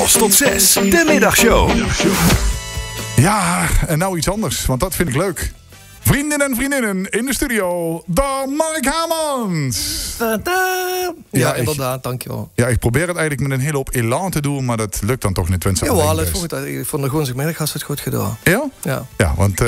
Tros tot 6, de middagshow. Ja, en nou iets anders, want dat vind ik leuk. Vrienden en vriendinnen in de studio, de Mark Hamans. Ja, inderdaad, dankjewel. Ja, ik probeer het eigenlijk met een hele hoop elan te doen, maar dat lukt dan toch niet. Ja, het vond ik van de woensdagmiddag had het goed gedaan. Ja? Ja. Ja, want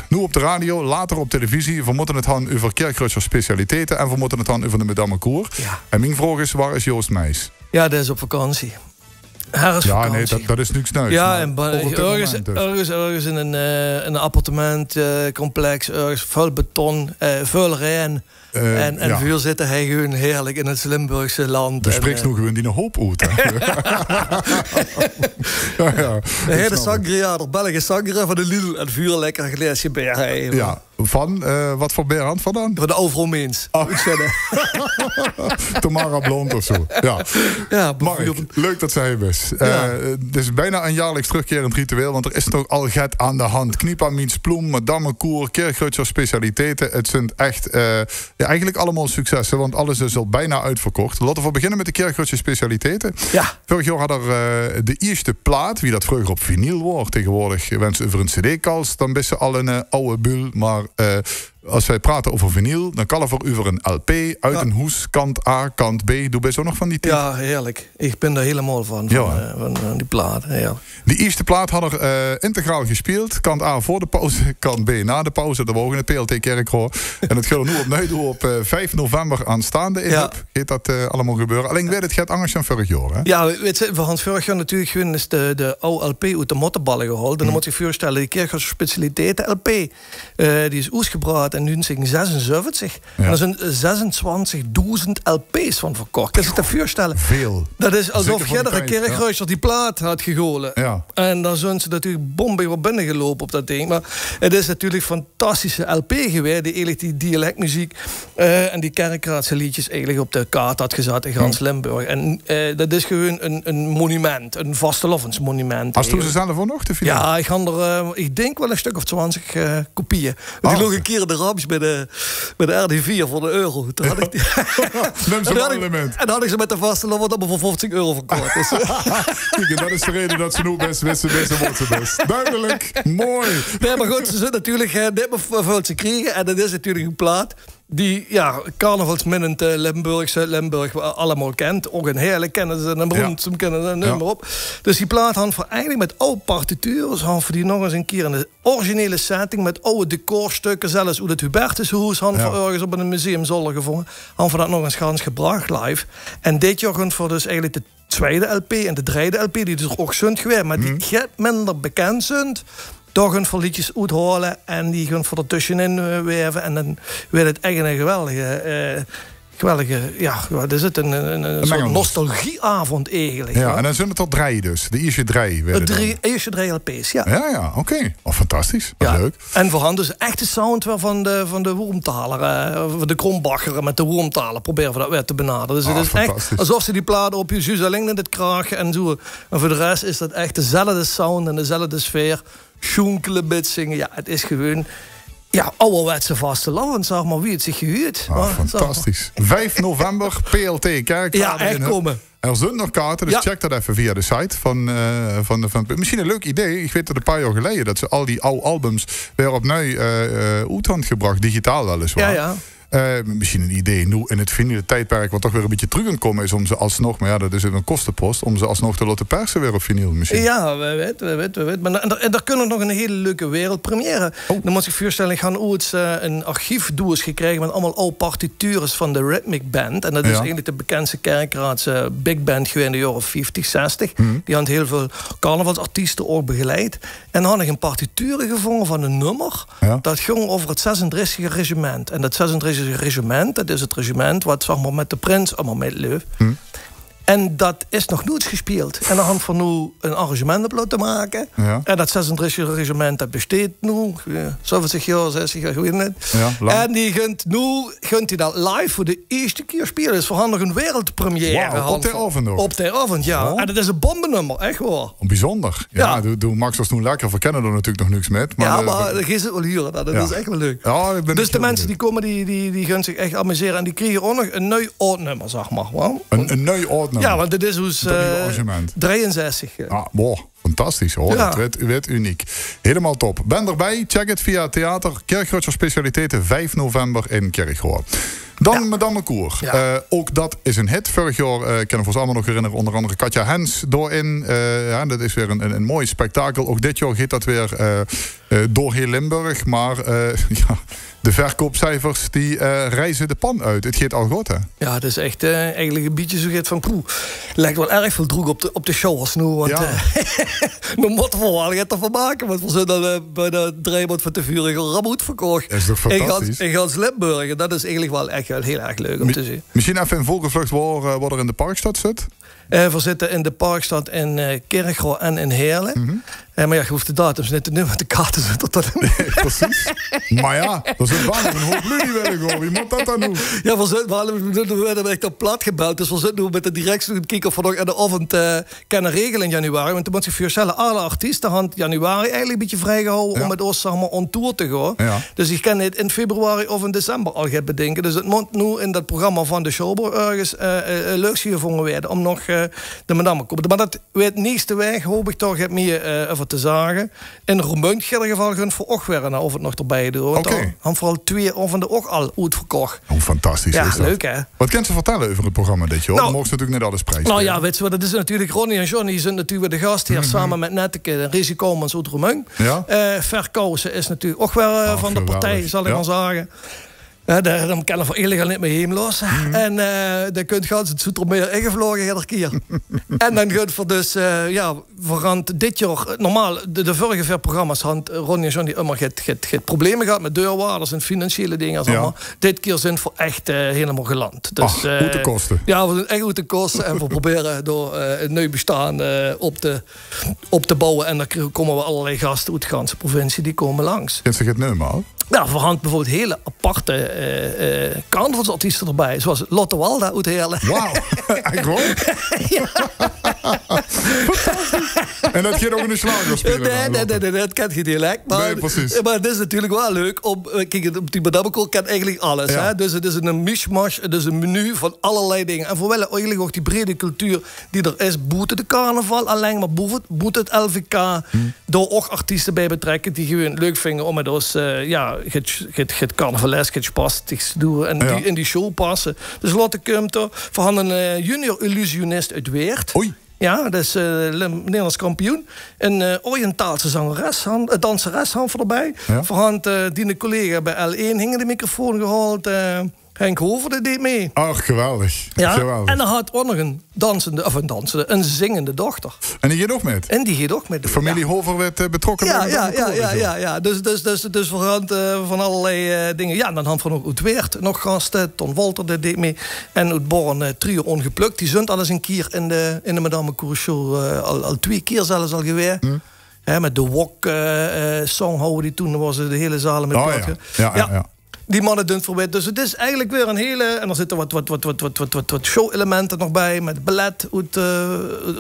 nu op de radio, later op televisie, we moeten het gaan over Kerkreutzers specialiteiten en we moeten het gaan over de Madame Koer. Ja. En mijn vraag is, waar is Joost Meijs? Ja, dat is op vakantie. Ja, nee, dat is niks nieuws. Ja, en ergens in een appartementcomplex, ergens vol beton, vol rijden. En veel zitten hij gewoon heerlijk in het Limburgse land. Je spreekt nog gewoon die een hoop uit. De hele sangria, de Belgische sangria van de Lidl en vuur lekker glaasje beer. Ja, van wat voor beerhand van dan? Van de Alfromeens. Tamara Blond of zo. Ja, Mark, leuk dat zij best. Het is bijna een jaarlijks terugkerend ritueel, want er is toch al get aan de hand. Kniepa Miens Ploem, Madame Koer, Kerkreutzers specialiteiten. Het zijn echt eigenlijk allemaal successen, want alles is al bijna uitverkocht. Laten we beginnen met de Kerkreutzers specialiteiten. Ja. Vorig jaar had er de eerste plaat, wie dat vroeger op vinyl wordt. Tegenwoordig wensen over een cd-kals, dan best ze al een oude bul, maar als wij praten over vinyl, dan kan er voor over een LP uit een hoes, kant A, kant B. Doe best ook nog van die type? Ja, heerlijk. Ik ben er helemaal van die plaat. Ja. Die eerste plaat had er integraal gespeeld. Kant A voor de pauze, kant B na de pauze. De wogen het PLT Kerkroor. En het gaat er nu opnieuw door op 5 november aanstaande in Hup. Gaat dat allemaal gebeuren. Alleen weet het gaat anders dan vorig jaar. Hè? Ja, weet je, we hadden vorig jaar natuurlijk gewoon eens de oude LP uit de mottenballen gehaald. En dan moet je je voorstellen, die Kerkreutzers specialiteiten LP. Die is uitgebracht in 1976. Ja. En er zijn 26.000 LP's van verkocht. Kan je je dat voorstellen? Veel. Dat is alsof iedere Kerkreutzers die plaat had gegolen. Ja. En dan zijn ze natuurlijk bombig wat binnengelopen op dat ding. Maar het is natuurlijk een fantastische LP geweest. Die eigenlijk die dialectmuziek en die Kerkraadse liedjes eigenlijk op de kaart had gezet in gans Limburg. En dat is gewoon een monument. Een vastelovensmonument. Als toen ze zelf voor nog te vinden? Ja, ik denk wel een stuk of 20 kopieën. Die nog een keer in de Rams bij de RD4 voor de euro. Toen had ik en dan had ik ze met de vastelovend allemaal voor €50 verkocht. Dus. Kijk, dat is de reden dat ze nu best best. Duidelijk, mooi. Nee, maar goed, ze zijn natuurlijk net meer veel te krijgen. En dat is natuurlijk een plaat die carnavalsminnend Limburg allemaal kent. Ook een heerlijk kennen ze een beroemd, ze kennen een nummer op. Dus die plaat had voor eigenlijk met oude partituren, voor die nog eens een keer in de originele setting met oude decorstukken, zelfs hoe het Hubertushoes hadden voor ergens op een museumzolder gevonden, hadden voor dat nog eens gans gebracht live. En dit jaar gewoon voor dus eigenlijk de tweede LP en de derde LP die dus ook zund geweest, maar die get minder bekend zijn. Toch een voor liedjes uithalen en die gaan voor er tussenin werven. En dan werd het echt een geweldige, wat is het? Een soort nostalgieavond eigenlijk. Ja, en dan zijn het er 3 dus. De eerste 3. De eerste 3 LP's, ja. Ja, oké. Oh, fantastisch. Wat leuk. En voor hen dus echt de sound van de Wormtaler, de Krombacher met de Wormtaler proberen we dat weer te benaderen. Dus het is echt alsof ze die platen op je zus alleen in het kraagje en zo. En voor de rest is dat echt dezelfde sound en dezelfde sfeer. Schoenkelen, bitsingen. Ja, het is gewoon ouderwetse vastelovend, zeg maar, wie het zich gehuurd. Fantastisch. 5 november, PLT Kerkraad. Ja, echt komen. Er zijn nog kaarten, dus check dat even via de site van misschien een leuk idee. Ik weet dat een paar jaar geleden dat ze al die oude albums weer opnieuw uit hadden gebracht, digitaal weliswaar. Ja. Misschien een idee nu in het vinyl tijdperk wat toch weer een beetje terug aan komen is om ze alsnog, maar dat is een kostenpost, om ze alsnog te laten persen weer op vinyl misschien. Ja, we weten. Maar daar kunnen we nog een hele leuke wereldpremière. Dan moet ik voorstellen, ik ga ooit een archiefdoos gekregen met allemaal oude partitures van de Rhythmic Band. En dat is eigenlijk de bekendste Kerkraadse big band geweest in de jaren 50, 60. Die had heel veel carnavalsartiesten ook begeleid. En dan had ik een partituren gevonden van een nummer. Dat ging over het 36e regiment. En dat 36e regiment, dat is het regiment wat zeg maar, met de prins allemaal meeloopt. En dat is nog nooit gespeeld. En dan gaan we nu een arrangement op laten maken. Ja. En dat 36 regiment dat besteedt nu. 70 jaar, 60 jaar, weet niet. Ja, en die gaat dat live voor de eerste keer spelen. Dus we gaan nog een wereldpremière. Wow, op de avond nog? Op de avond, ja. Oh. En dat is een bombennummer, echt waar. Bijzonder. Ja. Doe Max als nu lekker. We kennen er natuurlijk nog niks met. Maar maar dat is het wel huren. Dat is echt wel leuk. Ja, dus de mensen die komen, die gaan zich echt amuseren. En die krijgen ook nog een nieuw oud-nummer, zeg maar. Een nieuw oud-nummer? nummer. Ja, want dit is dus 63. Wow, fantastisch hoor. Ja. Dat werd uniek. Helemaal top. Ben erbij, check het via theater. Kerkgrootser Specialiteiten 5 november in Kerkgoor. Dan Madame Koer. Ja. Ook dat is een hit. Vorig jaar, ik kan ons allemaal nog herinneren, onder andere Katja Hens doorin. Dat is weer een mooi spektakel. Ook dit jaar gaat dat weer door heel Limburg. Maar de verkoopcijfers die reizen de pan uit. Het gaat al goed, hè? Ja, het is echt eigenlijk een beetje zo van poeh. Lijkt wel erg veel droeg op de shows nu. Want we moeten wel wat ervan maken. Want we zijn dan bij de Drijbord van de Vurige Raboet verkocht. Dat is toch fantastisch? In gans Limburg. Dat is eigenlijk wel echt heel erg leuk om te zien. Misschien even een volgevlucht waar er in de Parkstad zit? We zitten in de Parkstad in Kerkgoor en in Heerlen. Mm-hmm. Maar ja, je hoeft de datums niet te nemen, want de kaarten zitten tot in. Nee, precies. Maar ja, dat is wel een hoop jullie willen gaan. Wie moet dat dan doen? Ja, we hebben echt op plat gebeld. Dus we zitten nu met de directie te kijken of we nog in de avond kunnen regelen in januari. Want dan moet je voorstellen, alle artiesten gaan januari eigenlijk een beetje vrijgehouden om met ons on tour te gaan. Ja. Dus ik kan het in februari of in december al gaan bedenken. Dus het moet nu in dat programma van de show ergens leuk gevonden werden om nog de madame te komen. Maar dat weet niet de weg, hoop ik toch, het meer over te zagen. In Roermond in ieder geval gaan voor och weer of het nog erbij doen. Oké. Han vooral 2 avonden ook al uitverkocht. Oh, fantastisch. Ja, is dat leuk hè. Wat kan ze vertellen over het programma dit jaar? Dan mogen ze natuurlijk net alles prijzen. Nou ja, weet je wat, dat is natuurlijk Ronnie en Johnny zijn natuurlijk de gastheer samen met Netteke en Rizzi Komans uit Roermond. Ja. Verkousen is natuurlijk ook wel van de partij, zal ik maar zeggen. Dan kan er voor illegaal niet meer heen los. Mm-hmm. En dan kunt je het Zoetermeer ingevlogen iedere keer. En dan gaat voor dus, we gaan dit jaar, normaal, de vorige verprogramma's had Ronnie en Johnny immer het problemen gehad met deurwaarders en financiële dingen. Ja. Dit keer zijn we echt helemaal geland. Dus, goed te kosten. Ja, we zijn echt goed te kosten. En we proberen door een nieuw bestaan op te bouwen. En dan komen we allerlei gasten uit de ganse provincie, die komen langs. Kent zich het nummer al? Ja, we hadden bijvoorbeeld hele aparte carnavalsartiesten erbij. Zoals Lotte Walda uit Heerlen. Wauw, echt gewoon? Ja. En dat gaat ook in de slager spelen? Nee, dat kent je direct. Maar, nee, precies. Maar het is natuurlijk wel leuk. Kijk, op die Madame Koer kent eigenlijk alles. Ja. Hè? Dus het is een mishmash, het is een menu van allerlei dingen. En voor wel eigenlijk ook die brede cultuur die er is, boeten de carnaval alleen, maar boeten het LVK. Door ook artiesten bij betrekken die gewoon leuk vinden om met ons het carnavalesk, het spastisch doen en in die show passen. Dus Lotte komt er. We hadden een junior illusionist uit Weert. Oei. Ja, dat is Nederlands kampioen. Een Oriëntaalse zangeres, danseres hadden we erbij. Ja. We hadden die collega bij L1 hingen de microfoon gehaald. Henk Hover deed mee. Ach, geweldig. Ja, geweldig. En dan had ook nog een zingende dochter. En die gaat ook met? En die gaat ook met. De familie Hover werd betrokken bij ja. Dus we hadden van allerlei dingen. Ja, dan hadden we nog uit Weert nog gasten. Ton Wolter deed mee. En uit Born Trio Ongeplukt. Die zijn alles een keer in de Madame Koer Show al 2 keer zelfs al geweest. Met de Wok-song houden die toen. Dan was de hele zalen met ja. Die mannen doen voorbij. Dus het is eigenlijk weer een hele. En er zitten wat show-elementen nog bij. Met ballet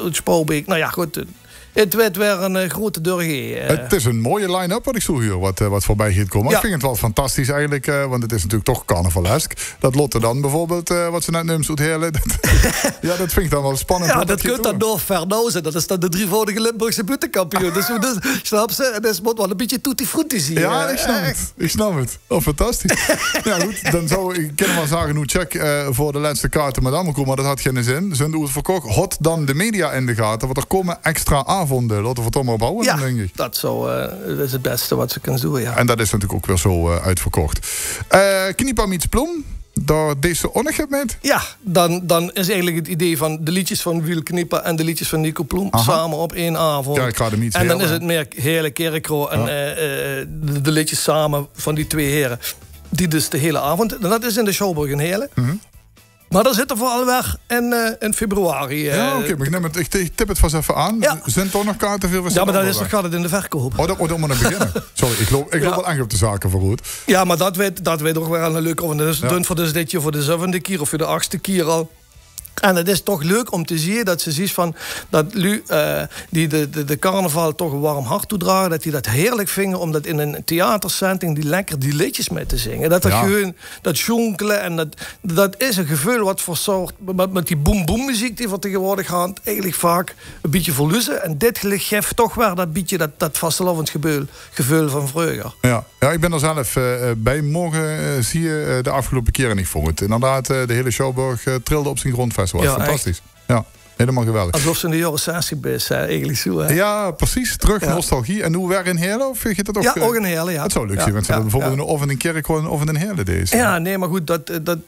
uit Spouwbeek. Nou ja, goed. Het werd weer een grote durgee. Het is een mooie line-up wat ik zo hier wat voorbij gaat komen. Ja. Ik vind het wel fantastisch eigenlijk. Want het is natuurlijk toch carnavalesk. Dat Lotte dan bijvoorbeeld, wat ze net nummers uit Heerlen. Ja, dat vind ik dan wel spannend. Ja, dat kunt dan door Vernauzen. Dat is dan de 3-voudige Limburgse buitenkampioen. Dus snap ze? En dat moet wel een beetje tutti-frutti zien. Ja, ik snap het. Oh, fantastisch. Ja, goed. Dan zou ik kunnen wel zeggen hoe check voor de laatste kaarten Madame Koer. Maar dat had geen zin. Zijn het verkocht. Hot dan de media in de gaten. Want er komen extra avonden. Laten we het toch maar bouwen, ja, denk ik. Dat is het beste wat ze kunnen doen, ja. En dat is natuurlijk ook weer zo uitverkocht. Kniepa meets Ploem. Daar deze onnig met? Ja, dan is eigenlijk het idee van de liedjes van Wiel Kniepa en de liedjes van Nico Ploem samen op 1 avond. Ja, ik ga hem niet en dan is het meer hele Kerkro en de liedjes samen van die 2 heren. Die dus de hele avond. En dat is in de Schouwburg in Heerlen. Maar dat zit er vooral weg in februari. Ja, oké. Maar ik tip het vast even aan. Ja. Zijn toch nog kaarten veel? Ja, maar dan gaat het in de verkoop. Oh, dat moet ik beginnen. Sorry, ik loop wel echt op de zaken vooruit. Ja, maar dat weet ook wel een leuke. Want dat is dun voor dit jaar voor de 7e keer of voor de 8e keer al. En het is toch leuk om te zien dat ze ziet van dat Lu, die de carnaval toch een warm hart toedragen, dat die dat heerlijk vinden om dat in een theatersetting die liedjes mee te zingen. Dat gewoon dat jonkelen en dat is een gevoel wat voor soort met die boom-boom muziek die we tegenwoordig gaan eigenlijk vaak een beetje verliezen. En dit geeft toch weer dat beetje dat vastelovend gevoel van vroeger. Ja, ik ben er zelf bij. Morgen zie je de afgelopen keren niet voor het. Inderdaad, de hele Schouwburg trilde op zijn grondfestival. Fantastisch. Echt. Ja, helemaal geweldig. Alsof ze in de jaren 60 is, eigenlijk zo. Hè? Ja, precies. Terug, nostalgie. En hoe werken in Heerlen? Of vind je dat ook? Ja, ook in Heerlen, ja. Het zou leuk zijn, want ze bijvoorbeeld of in een kerk of in een Heerlen deze. Ja, nee, maar goed,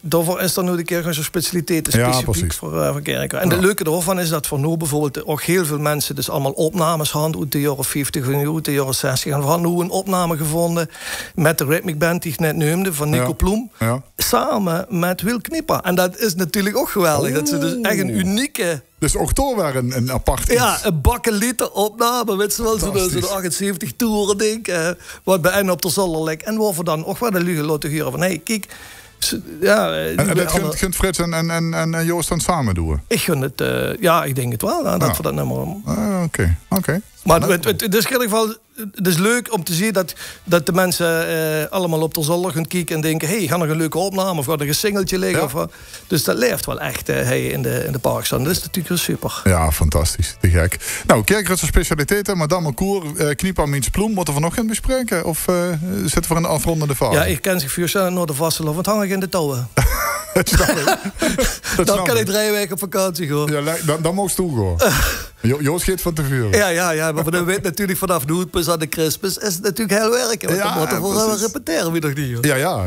daarvoor is dan nu de kerk een soort specialiteit specifiek voor kerken. En de leuke ervan is dat voor nu bijvoorbeeld ook heel veel mensen dus allemaal opnames hadden uit de jaren 50 en uit de jaren 60. En we hadden nu een opname gevonden met de Rhythmic Band die ik net noemde, van Nico Ploem, samen met Wil Knipper. En dat is natuurlijk ook geweldig. Dat ze dus echt een unieke... Dus ook door waren een apart iets. Ja, een bakken liter opname. Weet je wel, zo'n 78 toeren ding. Wat bij en op de zolder ligt. En waar we dan ook wel de lugen laten horen van... Hey, kijk... en dat gunt Frits en Joost dan samen doen? Ik gun het... ik denk het wel. Dat we dat nummer... Oké. Maar het is in ieder geval... Het is leuk om te zien dat de mensen allemaal op de zolder gaan kijken en denken... hey, ga nog een leuke opname of ga er een singeltje liggen. Of wat. Dus dat leeft wel echt in de parkstand. Dat is natuurlijk wel super. Ja, fantastisch. Te gek. Nou, Kerkritse specialiteiten, Madame Cour, Kniepa Miens Ploem. Moeten we nog gaan bespreken? Of zitten we in de afrondende fase? Ja, ik ken zich vuurstellen naar de vastelof, want hang ik in de touwen. Dan kan ik 3 weken op vakantie gaan. Ja, dan mocht je toe gaan. Joost gaat van tevoren. Ja, maar dan weet natuurlijk vanaf nu het pas aan de Christmas is het natuurlijk heel werken. Want dan moeten we wel repeteren, wie nog niet. Ja.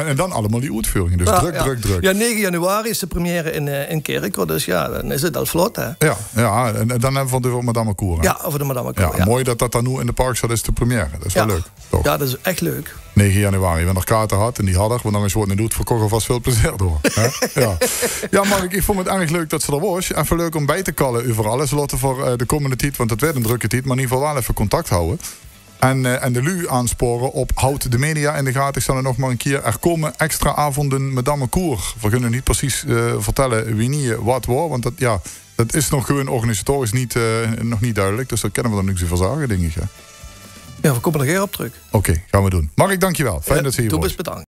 En dan allemaal die uitvoeringen. Dus druk. Ja, 9 januari is de première in Kerkrade. Dus ja, dan is het al vlot, hè. Ja, en dan hebben we de Madame Cour. Ja, over de Madame Cour. Ja, mooi dat dan nu in de parkstad is de première. Dat is wel leuk, toch? Ja, dat is echt leuk. 9 januari, we nog kaarten had en die hadden, want dan is wat niet doet, verkocht vast veel plezier door. Ja, Mark, ik vond het erg leuk dat ze er was. Even leuk om bij te kallen over alles. We laten voor de komende tijd, want het werd een drukke tijd, maar in ieder geval wel even contact houden. En de Lu aansporen op houd de media in de gaten. Ik zal er nog maar een keer. Er komen extra avonden Madame Cour. We kunnen niet precies vertellen wie niet wat waar, want dat is nog gewoon organisatorisch nog niet duidelijk. Dus dat kennen we dan niks over zagen, denk ik. Ja, we komen er geen op terug. Oké, gaan we doen. Mark, dankjewel. Fijn dat ze hier was. Bedankt.